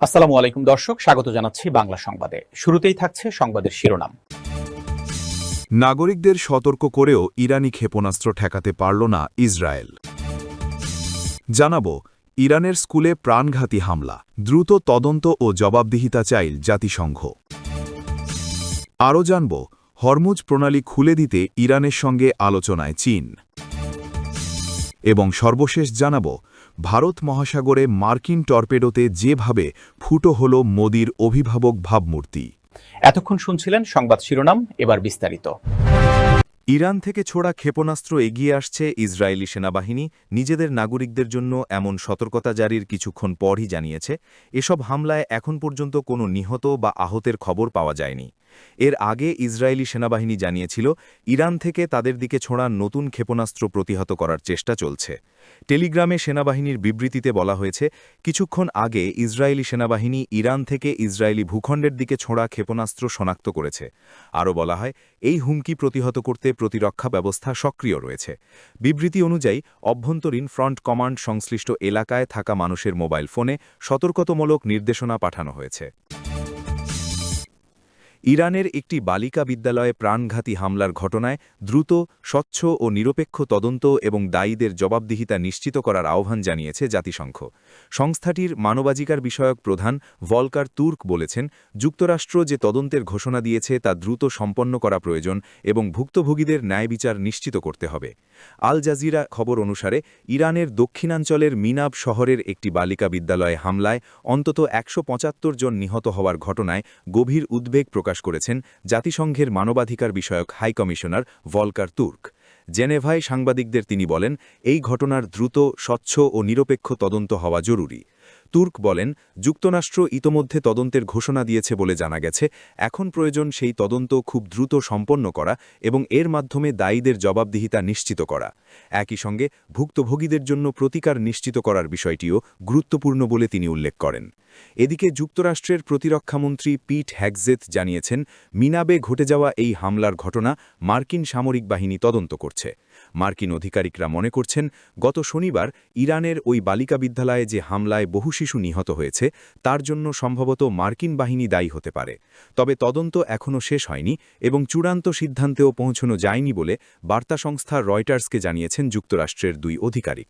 আসসালামু আলাইকুম দর্শক, স্বাগত জানাচ্ছি বাংলা সংবাদে। শুরুতেই থাকছে সংবাদের শিরোনাম। নাগরিকদের সতর্ক করেও ইরানি ক্ষেপণাস্ত্র ঠেকাতে পারল না ইসরায়েল। জানাব, ইরানের স্কুলে প্রাণঘাতী হামলা, দ্রুত তদন্ত ও জবাবদিহিতা চাইল জাতিসংঘ। আরও জানব, হরমুজ প্রণালী খুলে দিতে ইরানের সঙ্গে আলোচনায় চীন। এবং সর্বশেষ জানাব, ভারত মহাসাগরে মার্কিন টর্পেডোতে যেভাবে ফুটো হল মোদির অভিভাবক ভাবমূর্তি। এতক্ষণ শুনছিলেন সংবাদ শিরোনাম, এবার বিস্তারিত। ইরান থেকে ছোড়া ক্ষেপণাস্ত্র এগিয়ে আসছে ইসরায়েলি সেনাবাহিনী নিজেদের নাগরিকদের জন্য এমন সতর্কতা জারির কিছুক্ষণ পরই জানিয়েছে, এসব হামলায় এখন পর্যন্ত কোনো নিহত বা আহতের খবর পাওয়া যায়নি। এর আগে ইসরায়েলি সেনাবাহিনী জানিয়েছিল ইরান থেকে তাদের দিকে ছোড়া নতুন ক্ষেপণাস্ত্র প্রতিহত করার চেষ্টা চলছে। টেলিগ্রামে সেনাবাহিনীর বিবৃতিতে বলা হয়েছে, কিছুক্ষণ আগে ইসরায়েলি সেনাবাহিনী ইরান থেকে ইসরায়েলি ভূখণ্ডের দিকে ছোড়া ক্ষেপণাস্ত্র শনাক্ত করেছে। আরও বলা হয়, এই হুমকি প্রতিহত করতে প্রতিরক্ষা ব্যবস্থা সক্রিয় রয়েছে। বিবৃতি অনুযায়ী অভ্যন্তরীণ ফ্রন্ট কমান্ড সংশ্লিষ্ট এলাকায় থাকা মানুষের মোবাইল ফোনে সতর্কতামূলক নির্দেশনা পাঠানো হয়েছে। ইরানের একটি বালিকা বিদ্যালয়ে প্রাণঘাতী হামলার ঘটনায় দ্রুত, স্বচ্ছ ও নিরপেক্ষ তদন্ত এবং দায়ীদের জবাবদিহিতা নিশ্চিত করার আহ্বান জানিয়েছে জাতিসংঘ। সংস্থাটির মানবাধিকার বিষয়ক প্রধান ভলকার তুর্ক বলেছেন, যুক্তরাষ্ট্র যে তদন্তের ঘোষণা দিয়েছে তা দ্রুত সম্পন্ন করা প্রয়োজন এবং ভুক্তভোগীদের ন্যায়বিচার নিশ্চিত করতে হবে। আল জাজিরা খবর অনুসারে ইরানের দক্ষিণাঞ্চলের মিনাব শহরের একটি বালিকা বিদ্যালয়ে হামলায় অন্তত ১৭৫ জন নিহত হওয়ার ঘটনায় গভীর উদ্বেগ প্রকাশ করেছেন জাতিসংঘের মানবাধিকার বিষয়ক হাই কমিশনার ভলকার তুর্ক। জেনেভায় সাংবাদিকদের তিনি বলেন, এই ঘটনার দ্রুত, স্বচ্ছ ও নিরপেক্ষ তদন্ত হওয়া জরুরি। তুর্ক বলেন, যুক্তরাষ্ট্র ইতোমধ্যে তদন্তের ঘোষণা দিয়েছে বলে জানা গেছে, এখন প্রয়োজন সেই তদন্ত খুব দ্রুত সম্পন্ন করা এবং এর মাধ্যমে দায়ীদের জবাবদিহিতা নিশ্চিত করা। একই সঙ্গে ভুক্তভোগীদের জন্য প্রতিকার নিশ্চিত করার বিষয়টিও গুরুত্বপূর্ণ বলে তিনি উল্লেখ করেন। এদিকে যুক্তরাষ্ট্রের প্রতিরক্ষামন্ত্রী পিট হ্যাগজেথ জানিয়েছেন, মিনাবে ঘটে যাওয়া এই হামলার ঘটনা মার্কিন সামরিক বাহিনী তদন্ত করছে। মার্কিন আধিকারিকরা মনে করছেন, গত শনিবার ইরানের ওই বালিকা বিদ্যালয়ে যে হামলায় বহু শিশু নিহত হয়েছে তার জন্য সম্ভবত মার্কিন বাহিনী দায়ী হতে পারে। তবে তদন্ত এখনও শেষ হয়নি এবং চূড়ান্ত সিদ্ধান্তেও পৌঁছানো যায়নি বলে বার্তা সংস্থা রয়টার্সকে জানিয়েছেন যুক্তরাষ্ট্রের দুই আধিকারিক।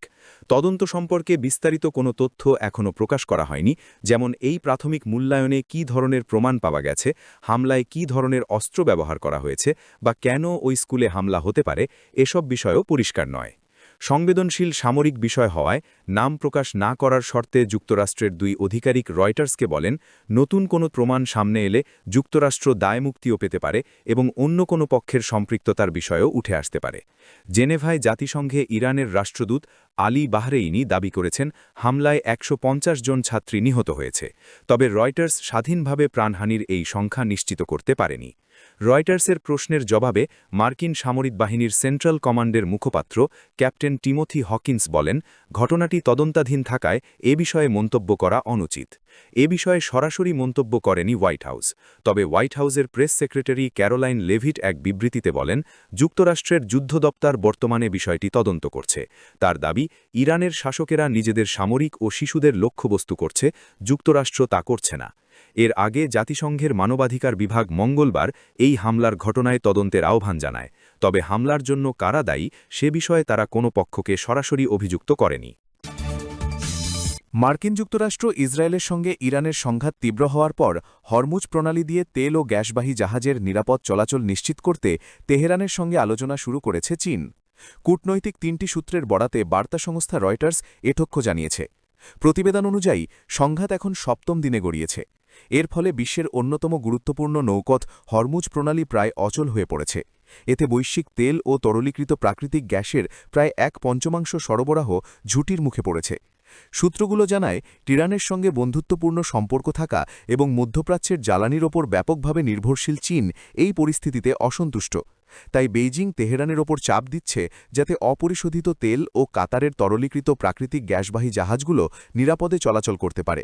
তদন্ত সম্পর্কে বিস্তারিত কোনো তথ্য এখনও প্রকাশ করা হয়নি, যেমন এই প্রাথমিক মূল্যায়নে কী ধরনের প্রমাণ পাওয়া গেছে, হামলায় কী ধরনের অস্ত্র ব্যবহার করা হয়েছে বা কেন ওই স্কুলে হামলা হতে পারে, এসব বিষয়ও পরিষ্কার নয়। সংবেদনশীল সামরিক বিষয় হওয়ায় নাম প্রকাশ না করার শর্তে যুক্তরাষ্ট্রের দুই আধিকারিক রয়টার্সকে বলেন, নতুন কোনো প্রমাণ সামনে এলে যুক্তরাষ্ট্র দায়মুক্তিও পেতে পারে এবং অন্য কোনো পক্ষের সম্পৃক্ততার বিষয়ও উঠে আসতে পারে। জেনেভায় জাতিসংঘে ইরানের রাষ্ট্রদূত আলী বাহরেইনি দাবি করেছেন, হামলায় ১৫০ জন ছাত্রী নিহত হয়েছে। তবে রয়টার্স স্বাধীনভাবে প্রাণহানির এই সংখ্যা নিশ্চিত করতে পারেনি। রয়টার্সের প্রশ্নের জবাবে মার্কিন সামরিক বাহিনীর সেন্ট্রাল কমান্ডের মুখপাত্র ক্যাপ্টেন টিমোথি হকিন্স বলেন, ঘটনাটি তদন্তাধীন থাকায় এ বিষয়ে মন্তব্য করা অনুচিত। এ বিষয়ে সরাসরি মন্তব্য করেনি হোয়াইট হাউস। তবে হোয়াইট হাউসের প্রেস সেক্রেটারি ক্যারোলাইন লেভিট এক বিবৃতিতে বলেন, যুক্তরাষ্ট্রের যুদ্ধ দপ্তর বর্তমানে বিষয়টি তদন্ত করছে। তার দাবি, ইরানের শাসকেরা নিজেদের সামরিক ও শিশুদের লক্ষ্যবস্তু করছে, যুক্তরাষ্ট্র তা করছে না। এর আগে জাতিসংঘের মানবাধিকার বিভাগ মঙ্গলবার এই হামলার ঘটনায় তদন্তের আহ্বান জানায়। তবে হামলার জন্য কারা দায়ী সে বিষয়ে তারা কোনো পক্ষকে সরাসরি অভিযুক্ত করেনি। মার্কিন যুক্তরাষ্ট্র ইসরায়েলের সঙ্গে ইরানের সংঘাত তীব্র হওয়ার পর হরমুজ প্রণালী দিয়ে তেল ও গ্যাসবাহী জাহাজের নিরাপদ চলাচল নিশ্চিত করতে তেহরানের সঙ্গে আলোচনা শুরু করেছে চীন। কূটনৈতিক ৩টি সূত্রের বরাতে বার্তা সংস্থা রয়টার্স এ তথ্য জানিয়েছে। প্রতিবেদন অনুযায়ী সংঘাত এখন ৭ম দিনে গড়িয়েছে। এর ফলে বিশ্বের অন্যতম গুরুত্বপূর্ণ নৌপথ হরমুজ প্রণালী প্রায় অচল হয়ে পড়েছে। এতে বৈশ্বিক তেল ও তরলীকৃত প্রাকৃতিক গ্যাসের প্রায় ১/৫ সরবরাহ ঝুঁটির মুখে পড়েছে। সূত্রগুলো জানায়, ইরানের সঙ্গে বন্ধুত্বপূর্ণ সম্পর্ক থাকা এবং মধ্যপ্রাচ্যের জ্বালানির ওপর ব্যাপকভাবে নির্ভরশীল চীন এই পরিস্থিতিতে অসন্তুষ্ট। তাই বেইজিং তেহরানের ওপর চাপ দিচ্ছে যাতে অপরিশোধিত তেল ও কাতারের তরলীকৃত প্রাকৃতিক গ্যাসবাহী জাহাজগুলো নিরাপদে চলাচল করতে পারে।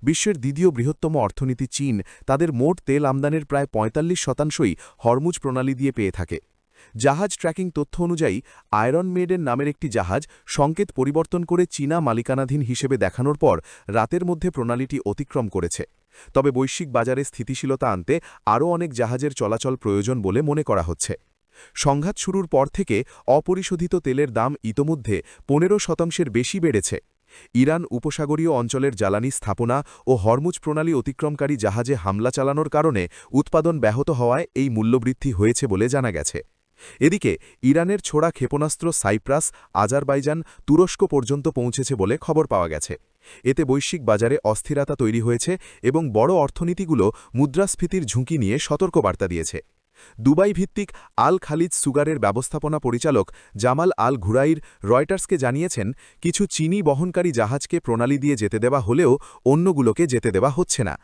বিশ্বের দ্বিতীয় বৃহত্তম অর্থনীতি চীন তাদের মোট তেল আমদানির প্রায় ৪৫% হরমুজ প্রণালী দিয়ে পেয়ে থাকে। জাহাজ ট্র্যাকিং তথ্য অনুযায়ী আয়রন মেডেন নামের একটি জাহাজ সংকেত পরিবর্তন করে চীনা মালিকানাধীন হিসেবে দেখানোর পর রাতের মধ্যে প্রণালীটি অতিক্রম করেছে। তবে বৈশ্বিক বাজারে স্থিতিশীলতা আনতে আরও অনেক জাহাজের চলাচল প্রয়োজন বলে মনে করা হচ্ছে। সংঘাত শুরুর পর থেকে অপরিশোধিত তেলের দাম ইতোমধ্যে 15% বেশি বেড়েছে। ইরান উপসাগরীয় অঞ্চলের জ্বালানি স্থাপনা ও হরমুজ প্রণালী অতিক্রমকারী জাহাজে হামলা চালানোর কারণে উৎপাদন ব্যাহত হওয়ায় এই মূল্যবৃদ্ধি হয়েছে বলে জানা গেছে। এদিকে ইরানের ছোড়া ক্ষেপণাস্ত্র সাইপ্রাস, আজারবাইজান, তুরস্ক পর্যন্ত পৌঁছেছে বলে খবর পাওয়া গেছে। এতে বৈশ্বিক বাজারে অস্থিরতা তৈরি হয়েছে এবং বড় অর্থনীতিগুলো মুদ্রাস্ফীতির ঝুঁকি নিয়ে সতর্কবার্তা দিয়েছে। দুবাই ভিত্তিক আল খালিদ সুগারের ব্যবস্থাপনা পরিচালক জামাল আল ঘুরাইর রয়টার্সকে জানিয়েছেন, কিছু চিনি বহনকারী জাহাজকে প্রণালী দিয়ে যেতে দেওয়া হলেও অন্যগুলোকে যেতে দেওয়া হচ্ছে না।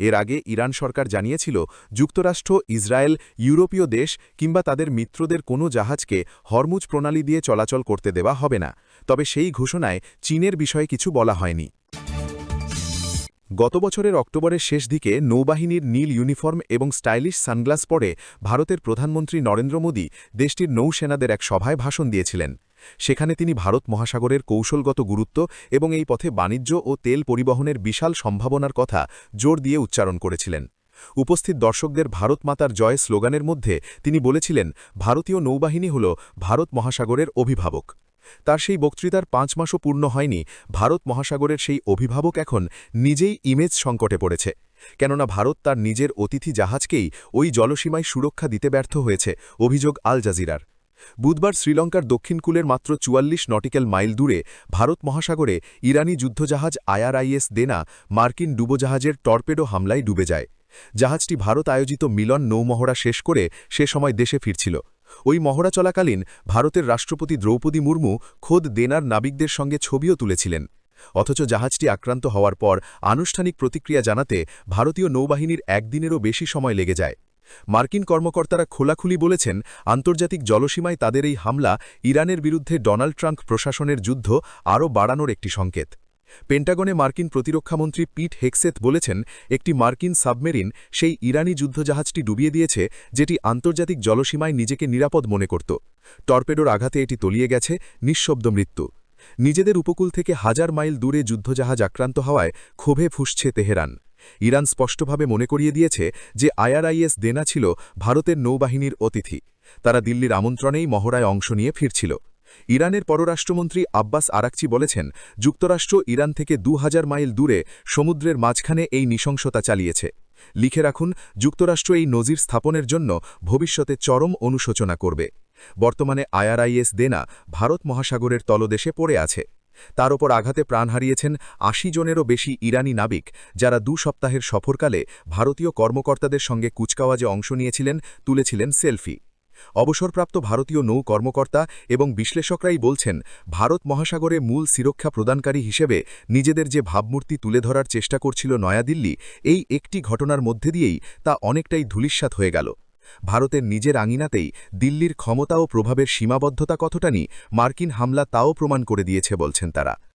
এর আগে ইরান সরকার জানিয়েছিল, যুক্তরাষ্ট্র, ইসরায়েল, ইউরোপীয় দেশ কিংবা তাদের মিত্রদের কোনো জাহাজকে হরমুজ প্রণালী দিয়ে চলাচল করতে দেওয়া হবে না। তবে সেই ঘোষণায় চীনের বিষয়ে কিছু বলা হয়নি। গত বছরের অক্টোবরের শেষ দিকে নৌবাহিনীর নীল ইউনিফর্ম এবং স্টাইলিশ সানগ্লাস পরে ভারতের প্রধানমন্ত্রী নরেন্দ্র মোদী দেশটির নৌসেনাদের এক সভায় ভাষণ দিয়েছিলেন। সেখানে তিনি ভারত মহাসাগরের কৌশলগত গুরুত্ব এবং এই পথে বাণিজ্য ও তেল পরিবহনের বিশাল সম্ভাবনার কথা জোর দিয়ে উচ্চারণ করেছিলেন। উপস্থিত দর্শকদের ভারত মাতার জয় স্লোগানের মধ্যে তিনি বলেছিলেন, ভারতীয় নৌবাহিনী হল ভারত মহাসাগরের অভিভাবক। তার সেই বক্তৃতার 5 মাসও পূর্ণ হয়নি, ভারত মহাসাগরের সেই অভিভাবক এখন নিজেই ইমেজ সংকটে পড়েছে। কেননা ভারত তার নিজের অতিথি জাহাজকেই ওই জলসীমায় সুরক্ষা দিতে ব্যর্থ হয়েছে, অভিযোগ আল জাজিরার। বুধবার শ্রীলঙ্কার দক্ষিণকূলের মাত্র 44 নটিক্যাল মাইল দূরে ভারত মহাসাগরে ইরানি যুদ্ধজাহাজ IRIS দেনা মার্কিন ডুবোজাহাজের টর্পেডো হামলায় ডুবে যায়। জাহাজটি ভারত আয়োজিত মিলন নৌমহড়া শেষ করে সে সময় দেশে ফিরছিল। ওই মহড়া চলাকালীন ভারতের রাষ্ট্রপতি দ্রৌপদী মুর্মু খোদ দেনার নাবিকদের সঙ্গে ছবিও তুলেছিলেন। অথচ জাহাজটি আক্রান্ত হওয়ার পর আনুষ্ঠানিক প্রতিক্রিয়া জানাতে ভারতীয় নৌবাহিনীর একদিনেরও বেশি সময় লেগে যায়। মার্কিন কর্মকর্তারা খোলাখুলি বলেছেন, আন্তর্জাতিক জলসীমায় তাদের এই হামলা ইরানের বিরুদ্ধে ডোনাল্ড ট্রাম্প প্রশাসনের যুদ্ধ আরও বাড়ানোর একটি সংকেত। পেন্টাগনে মার্কিন প্রতিরক্ষামন্ত্রী পিট হেগসেথ বলেছেন, একটি মার্কিন সাবমেরিন সেই ইরানি যুদ্ধজাহাজটি ডুবিয়ে দিয়েছে যেটি আন্তর্জাতিক জলসীমায় নিজেকে নিরাপদ মনে করত। টর্পেডোর আঘাতে এটি তলিয়ে গেছে, নিঃশব্দ মৃত্যু। নিজেদের উপকূল থেকে 1000 মাইল দূরে যুদ্ধজাহাজ আক্রান্ত হওয়ায় ক্ষোভে ফুঁসছে তেহরান। ইরান স্পষ্টভাবে মনে করিয়ে দিয়েছে যে IRIS দেনা ছিল ভারতের নৌবাহিনীর অতিথি। তারা দিল্লির আমন্ত্রণেই মহড়ায় অংশ নিয়ে ফিরছিল। ইরানের পররাষ্ট্রমন্ত্রী আব্বাস আরাকচি বলেছেন, যুক্তরাষ্ট্র ইরান থেকে 2000 মাইল দূরে সমুদ্রের মাঝখানে এই নৃশংসতা চালিয়েছে। লিখে রাখুন, যুক্তরাষ্ট্র এই নজির স্থাপনের জন্য ভবিষ্যতে চরম অনুশোচনা করবে। বর্তমানে IRIS দেনা ভারত মহাসাগরের তলদেশে পড়ে আছে। তার ওপর আঘাতে প্রাণ হারিয়েছেন 80 জনেরও বেশি ইরানি নাবিক, যারা 2 সপ্তাহের সফরকালে ভারতীয় কর্মকর্তাদের সঙ্গে কুচকাওয়াজে অংশ নিয়েছিলেন, তুলেছিলেন সেলফি। অবসরপ্রাপ্ত ভারতীয় নৌ কর্মকর্তা এবং বিশ্লেষকরাই বলছেন, ভারত মহাসাগরে মূল সুরক্ষা প্রদানকারী হিসেবে নিজেদের যে ভাবমূর্তি তুলে ধরার চেষ্টা করছিল নয়াদিল্লি, এই একটি ঘটনার মধ্যে দিয়েই তা অনেকটাই ধূলিস্যাৎ হয়ে গেল। ভারতের নিজের আঙিনাতেই দিল্লির ক্ষমতা ও প্রভাবের সীমাবদ্ধতা কতটানি মার্কিন হামলা তাও প্রমাণ করে দিয়েছে বলছেন তারা।